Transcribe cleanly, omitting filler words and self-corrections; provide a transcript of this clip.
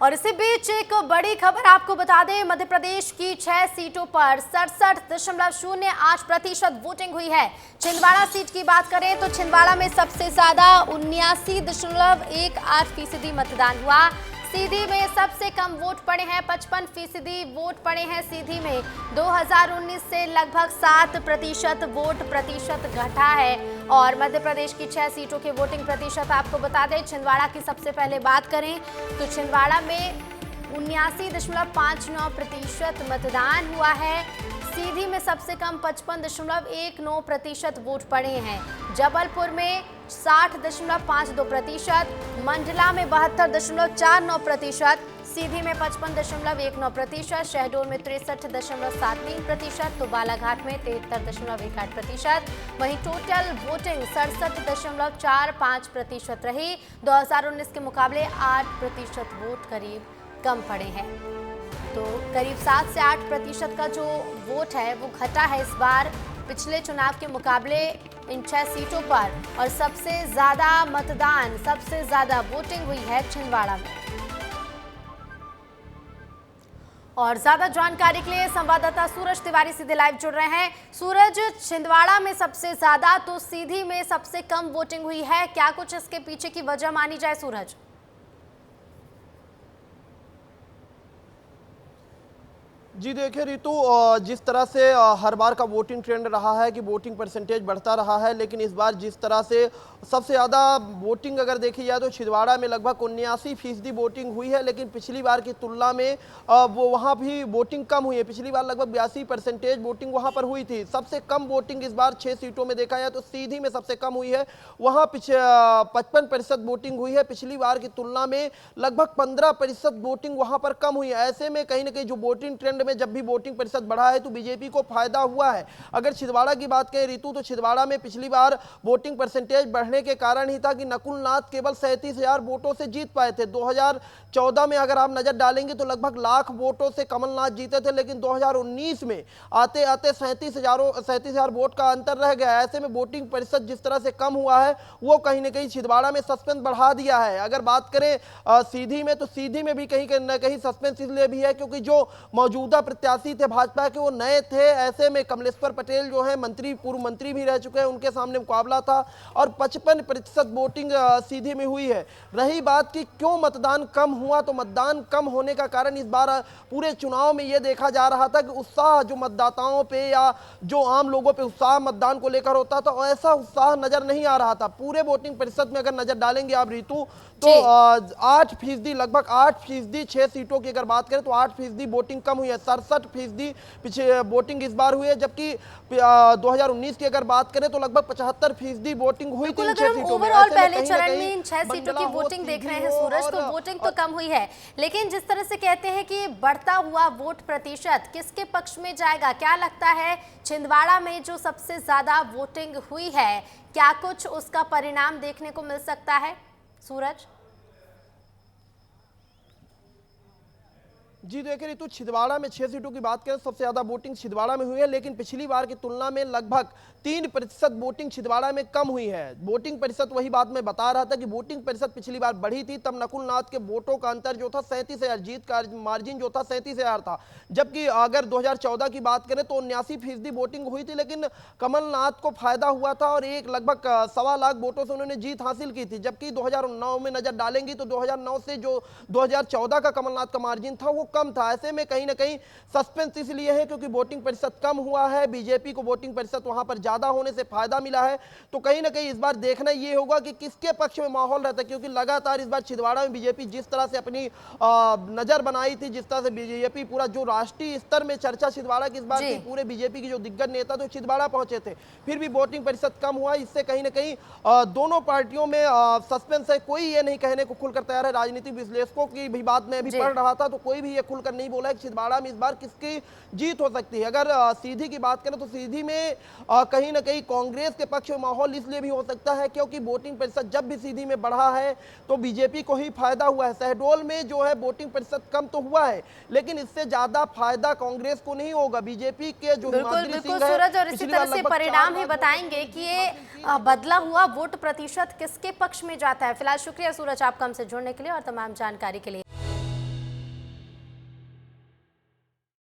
और इसी बीच एक बड़ी खबर आपको बता दें, मध्य प्रदेश की 6 सीटों पर 67.08% वोटिंग हुई है। छिंदवाड़ा सीट की बात करें तो छिंदवाड़ा में सबसे ज्यादा 79.18% मतदान हुआ। सीधी में सबसे कम वोट पड़े हैं, 55% वोट पड़े हैं सीधी में। 2019 से लगभग 7% वोट प्रतिशत घटा है। और मध्य प्रदेश की 6 सीटों के वोटिंग प्रतिशत आपको बता दें। छिंदवाड़ा की सबसे पहले बात करें तो छिंदवाड़ा में 79.59% मतदान हुआ है। सीधी में सबसे कम 55.19% वोट पड़े हैं। जबलपुर में 60.52%, मंडला में 72.49%, सीधी में 55.19%, शहडोल में 63.73%, तो बालाघाट में 73.18%। वहीं टोटल वोटिंग 67.45% रही। 2019 के मुकाबले 8% वोट करीब कम पड़े हैं। तो करीब 7 से 8% का जो वोट है वो घटा है इस बार पिछले चुनाव के मुकाबले इन 6 सीटों पर। और सबसे ज्यादा मतदान, सबसे ज्यादा वोटिंग हुई है छिंदवाड़ा में। और ज्यादा जानकारी के लिए संवाददाता सूरज तिवारी सीधे लाइव जुड़ रहे हैं। सूरज, छिंदवाड़ा में सबसे ज्यादा तो सीधी में सबसे कम वोटिंग हुई है, क्या कुछ इसके पीछे की वजह मानी जाए सूरज? जी देखिए रितु, जिस तरह से हर बार का वोटिंग ट्रेंड रहा है कि वोटिंग परसेंटेज बढ़ता रहा है, लेकिन इस बार जिस तरह से सबसे ज़्यादा वोटिंग अगर देखी जाए तो छिंदवाड़ा में लगभग 79% वोटिंग हुई है। लेकिन पिछली बार की तुलना में वो वहाँ भी वोटिंग कम हुई है। पिछली बार लगभग 82% वोटिंग वहाँ पर हुई थी। सबसे कम वोटिंग इस बार 6 सीटों में देखा जाए तो सीधी में सबसे कम हुई है, वहाँ 55% वोटिंग हुई है। पिछली बार की तुलना में लगभग 15% वोटिंग वहाँ पर कम हुई है। ऐसे में कहीं ना कहीं जो वोटिंग ट्रेंड में जब भी वोटिंग प्रतिशत बढ़ा है तो बीजेपी को फायदा हुआ है। अगर छिंदवाड़ा की बात करें रितु, तो छिंदवाड़ा में पिछली बार वोटिंग परसेंटेज बढ़ने के कारण ही था कि नकुल नाथ केवल 37,000 वोटों से जीत पाए थे। 2014 में अगर आप नजर डालेंगे तो लगभग लाख वोटों से कमलनाथ जीते थे, लेकिन 2019 में आते आते 37,000 वोट का अंतर रह गया। ऐसे में वोटिंग प्रतिशत जिस तरह से कम हुआ है वो कहीं ना कहीं छिंदवाड़ा में सस्पेंस बढ़ा दिया है। अगर बात करें सीधी में, तो सीधी में भी कहीं ना कहीं सस्पेंस इसलिए भी है क्योंकि जो मौजूदा प्रत्याशी थे भाजपा के वो नए थे। ऐसे में कमलेश्वर पटेल जो है मंत्री, पूर्व मंत्री भी रह चुके हैं, उनके सामने मुकाबला था और 55% वोटिंग सीधी में हुई है। रही बात कि क्यों मतदान कम हुआ, तो मतदान कम होने का कारण इस बार पूरे चुनाव में यह देखा जा रहा था कि उत्साह जो मतदाताओं पे या जो आम लोगों पे उत्साह मतदान को लेकर होता था, ऐसा उत्साह नजर नहीं आ रहा था। पूरे वोटिंग प्रतिशत में अगर नजर डालेंगे आप रितु, तो 8%, लगभग 8%, 6 सीटों की अगर बात करें तो 8% वोटिंग कम हुई है। 67% पीछे वोटिंग इस बार हुई है, जबकि 2019 की अगर बात करें तो लगभग 75% वोटिंग हुई थी इन 6 सीटों में। ओवरऑल पहले चरण में इन 6 सीटों की वोटिंग देख रहे हैं सूरज, तो वोटिंग तो कम हुई है, लेकिन जिस तरह से कहते हैं कि बढ़ता हुआ वोट प्रतिशत किसके पक्ष में जाएगा, क्या लगता है छिंदवाड़ा में जो सबसे ज्यादा वोटिंग हुई है, क्या कुछ उसका परिणाम देखने को मिल सकता है सूरज? जी देखिए रितु, छिंदवाड़ा में 6 सीटों की बात करें सबसे ज्यादा वोटिंग छिंदवाड़ा में हुई है, लेकिन पिछली बार की तुलना में लगभग 3% वोटिंग छिंदवाड़ा में कम हुई है। वोटिंग प्रतिशत, वही बात मैं बता रहा था कि वोटिंग प्रतिशत पिछली बार बढ़ी थी, तब नकुल नाथ के वोटों का अंतर जो था 37,000, जीत का मार्जिन जो था 37,000 था। जबकि अगर 2014 की बात करें तो 79% वोटिंग हुई थी, लेकिन कमलनाथ को फायदा हुआ था और एक लगभग 1.25 लाख वोटों से उन्होंने जीत हासिल की थी। जबकि 2009 में नजर डालेंगी तो 2009 से जो 2014 का कमलनाथ का मार्जिन था वो कम था। ऐसे में कहीं ना कहीं सस्पेंस इसलिए है क्योंकि वोटिंग प्रतिशत कम हुआ है, बीजेपी को वोटिंग प्रतिशत वहां पर ज्यादा होने से फायदा मिला है। तो कहीं ना कहीं इस बार देखना ये होगा कि किसके पक्ष में माहौल रहता है, क्योंकि लगातार इस बार छिंदवाड़ा में बीजेपी जिस तरह से अपनी नजर बनाई थी, जिस तरह से बीजेपी पूरा जो राष्ट्रीय स्तर में चर्चा छिंदवाड़ा की इस बार की, पूरे बीजेपी के जो दिग्गज नेता तो छिंदवाड़ा पहुंचे थे, फिर भी वोटिंग प्रतिशत कम हुआ। इससे कहीं ना कहीं दोनों पार्टियों में सस्पेंस है। कोई ये नहीं कहने को खुलकर तैयार है, राजनीतिक विश्लेषकों की भी बात मैं भी पढ़ रहा था तो कोई भी ये खुलकर नहीं बोला है कि छिंदवाड़ा में इस बार किसकी जीत हो सकती है। अगर सीधी की बात करें तो सीधी में कहीं ना कहीं कांग्रेस के पक्ष में माहौल इसलिए भी हो सकता है क्योंकि वोटिंग प्रतिशत जब भी सीधी में बढ़ा है तो बीजेपी को ही फायदा हुआ है। शहडोल में जो है वोटिंग प्रतिशत कम तो हुआ है, लेकिन इससे ज्यादा फायदा कांग्रेस को नहीं होगा। बीजेपी के जो बिल्कुल सूरज, और इसी तरह से परिणाम ही बताएंगे कि ये बदला हुआ वोट प्रतिशत किसके पक्ष में जाता है। फिलहाल शुक्रिया सूरज आपका हमसे जुड़ने के लिए और तमाम जानकारी के लिए।